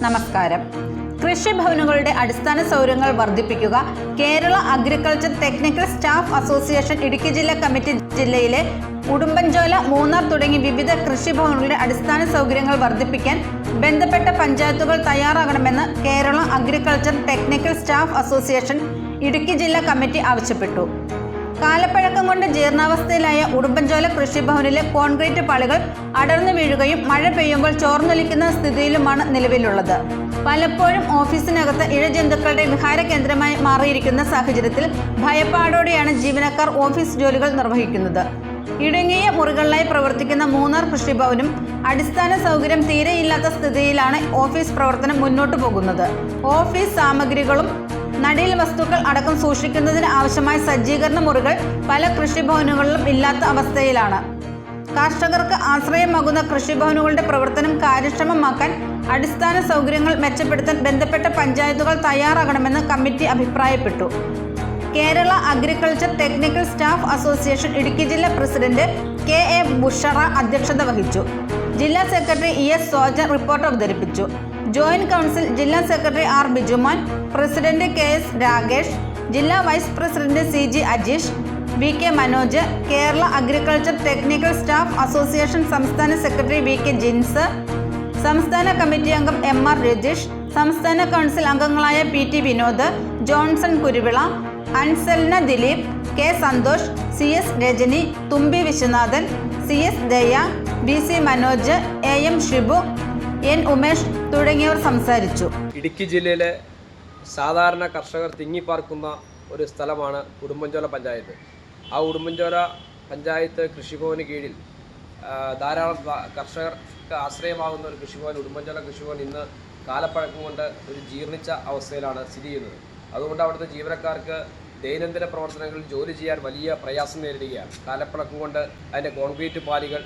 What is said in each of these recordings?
നമസ്കാരം. കൃഷിഭവനുകളുടെ അടിസ്ഥാന സൗകര്യങ്ങൾ വർദ്ധിപ്പിക്കുക. Kerala agriculture technical staff association Idukki ജില്ലാ കമ്മിറ്റി ജില്ലയിലെ ഉടുമ്പൻചോല, മൂന്നാർ തുടങ്ങി വിവിധ കൃഷിഭവനുകളുടെ അടിസ്ഥാന സൗകര്യങ്ങൾ വർദ്ധിപ്പിക്കാൻ ബന്ധപ്പെട്ട പഞ്ചായത്തുകൾ തയ്യാറാകണമെന്ന് Kerala agriculture technical staff association Idukki ജില്ലാ കമ്മിറ്റി ആവശ്യപ്പെട്ടു. കാലപ്പഴക്കം കൊണ്ട് ജീർണാവസ്ഥയിലായ ഉടുമ്പൻചോല കൃഷിഭവനിലെ കോൺക്രീറ്റ് പാളികൾ അടർന്നു വീഴുകയും മഴ പെയ്യുമ്പോൾ ചോർന്നൊലിക്കുന്ന സ്ഥിതിയിലുമാണ് നിലവിലുള്ളത്. പലപ്പോഴും ഓഫീസിനകത്ത് ഇഴജന്തുക്കളുടെ വിഹാര കേന്ദ്രമായി മാറിയിരിക്കുന്ന സാഹചര്യത്തിൽ ഭയപ്പാടോടെയാണ് ജീവനക്കാർ ഓഫീസ് ജോലികൾ നിർവഹിക്കുന്നത്. ഇടുങ്ങിയ മുറികളിലായി പ്രവർത്തിക്കുന്ന മൂന്നാർ കൃഷിഭവനും അടിസ്ഥാന സൗകര്യം തീരെയില്ലാത്ത സ്ഥിതിയിലാണ് ഓഫീസ് പ്രവർത്തനം മുന്നോട്ടു പോകുന്നത്. ഓഫീസ് സാമഗ്രികളും നടീൽ വസ്തുക്കൾ അടക്കം സൂക്ഷിക്കുന്നതിന് ആവശ്യമായ സജ്ജീകരണ മുറികൾ പല കൃഷിഭവനുകളിലും ഇല്ലാത്ത അവസ്ഥയിലാണ്. കർഷകർക്ക് ആശ്രയമാകുന്ന കൃഷിഭവനുകളുടെ പ്രവർത്തനം കാര്യക്ഷമമാക്കാൻ അടിസ്ഥാന സൗകര്യങ്ങൾ മെച്ചപ്പെടുത്താൻ ബന്ധപ്പെട്ട പഞ്ചായത്തുകൾ തയ്യാറാകണമെന്ന് കമ്മിറ്റി അഭിപ്രായപ്പെട്ടു. Kerala agriculture technical staff association Idukki ജില്ലാ പ്രസിഡന്റ് KA ബുഷറ അധ്യക്ഷത വഹിച്ചു. ജില്ലാ സെക്രട്ടറി ES സോജൻ റിപ്പോർട്ട് അവതരിപ്പിച്ചു. ജോയിന്റ് കൗൺസിൽ ജില്ലാ secretary R Bijumon, president KS Rakesh, ജില്ലാ vice president CG Ajeesh, VK Manoj, Kerala agriculture technical staff association സംസ്ഥാന സെക്രട്ടറി VK ജിൻസ്, സംസ്ഥാന കമ്മിറ്റി അംഗം MR രജീഷ്, സംസ്ഥാന കൗൺസിൽ അംഗങ്ങളായ PT Vinod, Johnson Kuruvila, Ansalna Dileep, K Santhosh, CS Rajani, Thumbi Viswanathan, CS ദയ, BC Manoj, AM Shibu, N Umesh തുടങ്ങിയവർ സംസാരിച്ചു. ഇടുക്കി ജില്ലയിലെ സാധാരണ കർഷകർ തിങ്ങിപ്പാർക്കുന്ന ഒരു സ്ഥലമാണ് ഉടുമ്പൻചോല പഞ്ചായത്ത്. ആ ഉടുമ്പൻചോല പഞ്ചായത്ത് കൃഷിഭവന് കീഴിൽ ധാരാളം കർഷകർക്ക് ആശ്രയമാകുന്ന ഒരു കൃഷിഭവൻ, ഉടുമ്പൻചോല കൃഷിഭവൻ ഇന്ന് കാലപ്പഴക്കം കൊണ്ട് ഒരു ജീർണിച്ച അവസ്ഥയിലാണ് സ്ഥിതി ചെയ്യുന്നത്. അതുകൊണ്ട് അവിടുത്തെ ജീവനക്കാർക്ക് ദൈനംദിന പ്രവർത്തനങ്ങളിൽ ജോലി ചെയ്യാൻ വലിയ പ്രയാസം നേരിടുകയാണ്. കാലപ്പഴക്കം കൊണ്ട് അതിൻ്റെ കോൺക്രീറ്റ് പാളികൾ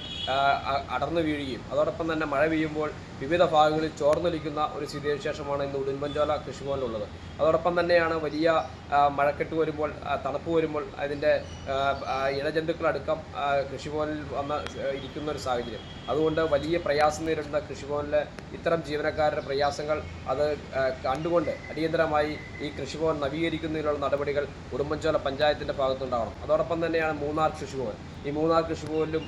അടർന്നു വീഴുകയും അതോടൊപ്പം തന്നെ മഴ പെയ്യുമ്പോൾ വിവിധ ഭാഗങ്ങളിൽ ചോർന്നൊലിക്കുന്ന ഒരു സ്ഥിതിവിശേഷമാണ് ഇന്ന് ഉടുമ്പൻചോല കൃഷിഭവനിലുള്ളത്. അതോടൊപ്പം തന്നെയാണ് വലിയ മഴക്കെട്ട് വരുമ്പോൾ, തണുപ്പ് വരുമ്പോൾ അതിൻ്റെ ഇഴജന്തുക്കളടക്കം കൃഷിഭവനിൽ വന്ന് ഇരിക്കുന്ന ഒരു സാഹചര്യം. അതുകൊണ്ട് വലിയ പ്രയാസം നേരിടുന്ന കൃഷിഭവനിലെ ഇത്തരം ജീവനക്കാരുടെ പ്രയാസങ്ങൾ അത് കണ്ടുകൊണ്ട് അടിയന്തരമായി ഈ കൃഷിഭവൻ നവീകരിക്കുന്നതിനുള്ള നടപടികൾ ഉടുമ്പൻചോല പഞ്ചായത്തിൻ്റെ ഭാഗത്തുണ്ടാകണം. അതോടൊപ്പം തന്നെയാണ് മൂന്നാർ കൃഷിഭവൻ. ഈ മൂന്നാർ കൃഷിഭവനിലും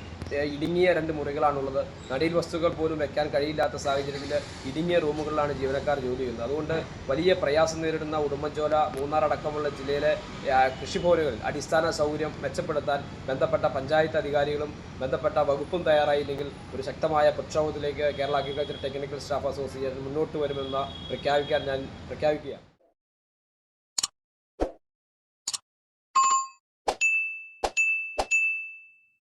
ഇടുങ്ങിയ 2 മുറികളാണുള്ളത്. നടീൽ വസ്തുക്കൾ പോലും വെക്കാൻ കഴിയില്ലാത്ത സാഹചര്യത്തിൽ ഇടുങ്ങിയ റൂമുകളിലാണ് ജീവനക്കാർ ജോലി ചെയ്യുന്നത്. അതുകൊണ്ട് വലിയ പ്രയാസം നേരിടുന്ന ഉടുമ്പൻചോല, മൂന്നാർ അടക്കമുള്ള ജില്ലയിലെ കൃഷിഭവനുകളിൽ അടിസ്ഥാന സൗകര്യം മെച്ചപ്പെടുത്താൻ ബന്ധപ്പെട്ട പഞ്ചായത്ത് അധികാരികളും ബന്ധപ്പെട്ട വകുപ്പും തയ്യാറായില്ലെങ്കിൽ ഒരു ശക്തമായ പ്രക്ഷോഭത്തിലേക്ക് Kerala agriculture technical staff association മുന്നോട്ട് വരുമെന്ന് പ്രഖ്യാപിക്കുകയാണ്.